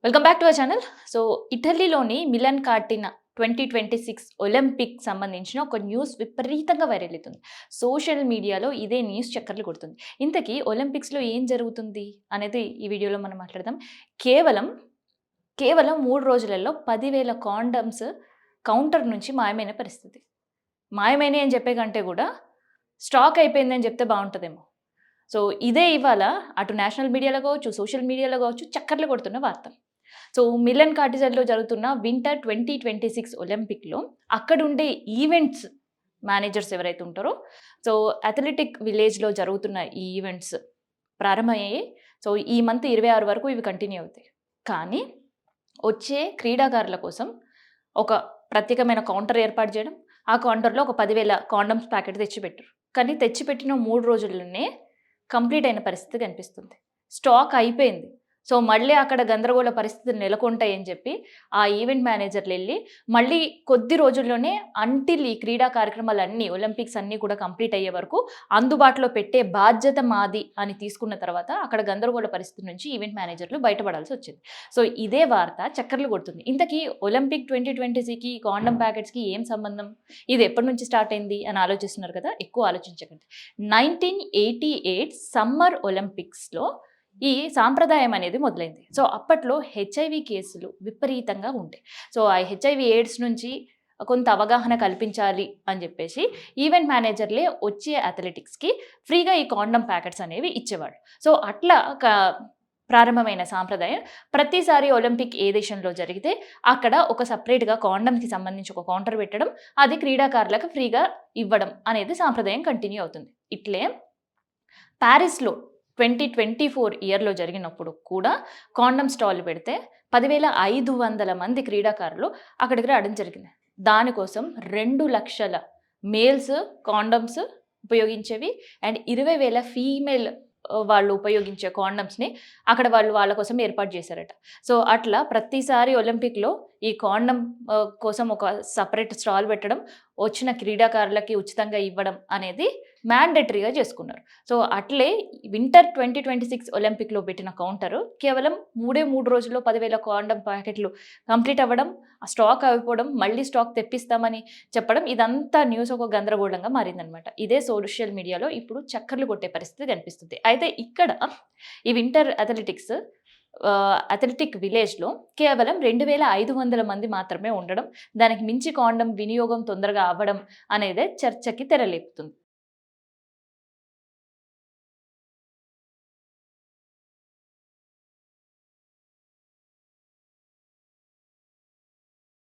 Welcome back to our channel. So, ఇటలీలోని Milan Cortina 2026 Olympic సంబంధించిన ఒక న్యూస్ విపరీతంగా వైరల్ అవుతుంది. సోషల్ మీడియాలో ఇదే న్యూస్ చక్కర్లు కొడుతుంది. ఇంతకీ ఒలింపిక్స్‌లో ఏం జరుగుతుంది అనేది ఈ వీడియోలో మనం మాట్లాడదాం. కేవలం, కేవలం 3 రోజులలో 10,000 కాండమ్స్ కౌంటర్ నుంచి మాయమైన పరిస్థితి. మాయమైనయి అని చెప్పే కంటే కూడా స్టాక్ అయిపోయిందని చెప్తే బావుంటదేమో. సో, ఇదే ఇవాళ అటు నేషనల్ మీడియాలో కావచ్చు, సోషల్ మీడియాలో కావచ్చు చక్కర్లు కొడుతున్న వార్త. సో, మిలన్ కార్టిజన్‌లో జరుగుతున్న వింటర్ 2026 ఒలింపిక్‌లో అక్కడుండే ఈవెంట్స్ మేనేజర్స్ ఎవరైతే ఉంటారో, సో, అథ్లెటిక్ విలేజ్‌లో జరుగుతున్న ఈ ఈవెంట్స్ ప్రారంభమయ్యాయి. సో, ఈ మంత్ 26 వరకు ఇవి కంటిన్యూ అవుతాయి. కానీ వచ్చే క్రీడాకారుల కోసం ఒక ప్రత్యేకమైన కౌంటర్ ఏర్పాటు చేయడం, ఆ కౌంటర్‌లో ఒక 10,000 కాండమ్స్ ప్యాకెట్ తెచ్చిపెట్టారు. కానీ తెచ్చిపెట్టిన 3 రోజుల్లోనే కంప్లీట్ అయిన పరిస్థితి కనిపిస్తుంది. స్టాక్ అయిపోయింది. సో, మళ్ళీ అక్కడ గందరగోళ పరిస్థితులు నెలకొంటాయని చెప్పి, ఆ ఈవెంట్ మేనేజర్‌లెళ్లి మళ్ళీ కొద్ది రోజుల్లోనే అంటిల్ ఈ క్రీడా కార్యక్రమాలన్నీ ఒలింపిక్స్ అన్నీ కూడా కంప్లీట్ అయ్యే వరకు అందుబాటులో పెట్టే బాధ్యత మాది అని తీసుకున్న తర్వాత అక్కడ గందరగోళ పరిస్థితి నుంచి ఈవెంట్ మేనేజర్‌లు బయటపడాల్సొచ్చింది. సో, ఇదే వార్త చక్కర్లు కొడుతుంది. ఇంతకీ ఒలింపిక్ 2026కి కాండమ్ ప్యాకెట్స్‌కి ఏం సంబంధం? ఇది ఎప్పటి నుంచి స్టార్ట్ అయింది అని ఆలోచిస్తున్నారు కదా! ఎక్కువ ఆలోచించకండి. 1988 సమ్మర్ ఒలింపిక్స్‌లో ఈ సాంప్రదాయం అనేది మొదలైంది. సో, అప్పట్లో హెచ్ఐవి కేసులు విపరీతంగా ఉంటాయి. సో, ఆ హెచ్ఐవి ఎయిడ్స్ నుంచి కొంత అవగాహన కల్పించాలి అని జెప్పేసి ఈవెంట్ మేనేజర్‌లే వచ్చే అథ్లెటిక్స్‌కి ఫ్రీగా ఈ కాండమ్ ప్యాకెట్స్ అనేవి ఇచ్చేవాళ్ళు. సో, అట్లా ప్రారంభమైన సాంప్రదాయం ప్రతిసారి ఒలింపిక్ ఏ దేశంలో జరిగితే అక్కడ ఒక సెపరేట్‌గా కాండమ్‌కి సంబంధించి ఒక కౌంటర్ పెట్టడం, అది క్రీడాకారులకు ఫ్రీగా ఇవ్వడం అనేది సాంప్రదాయం కంటిన్యూ అవుతుంది. ఇట్లే పారిస్‌లో 2024 ఇయర్‌లో జరిగినప్పుడు కూడా కాండమ్ స్టాల్ పెడితే 10,500 మంది క్రీడాకారులు అక్కడికి రావడం జరిగింది. దానికోసం 2,00,000 మేల్స్ కాండమ్స్ ఉపయోగించేవి అండ్ 20,000 ఫీమేల్ వాళ్ళు ఉపయోగించే కాండమ్స్‌ని అక్కడ వాళ్ళు వాళ్ళ కోసం ఏర్పాటు చేశారట. సో, అట్లా ప్రతిసారి ఒలింపిక్‌లో ఈ కాండమ్ కోసం ఒక సెపరేట్ స్టాల్ పెట్టడం, వచ్చిన క్రీడాకారులకి ఉచితంగా ఇవ్వడం అనేది మ్యాండేటరీగా చేసుకున్నారు. సో, అట్లే వింటర్ 2026 ఒలింపిక్‌లో పెట్టిన కౌంటరు కేవలం 3 రోజుల్లో 10,000 కాండమ్ ప్యాకెట్లు కంప్లీట్ అవ్వడం, ఆ స్టాక్ అయిపోవడం, మళ్ళీ స్టాక్ తెప్పిస్తామని చెప్పడం ఇదంతా న్యూస్ ఒక గందరగోళంగా మారిందనమాట. ఇదే సోషల్ మీడియాలో ఇప్పుడు చక్కర్లు కొట్టే పరిస్థితి కనిపిస్తుంది. అయితే ఇక్కడ ఈ వింటర్ అథ్లెటిక్ విలేజ్‌లో కేవలం 2,500 మంది మాత్రమే ఉండడం, దానికి మించి కాండమ్ వినియోగం తొందరగా అవ్వడం అనేదే చర్చకి తెరలేపుతుంది.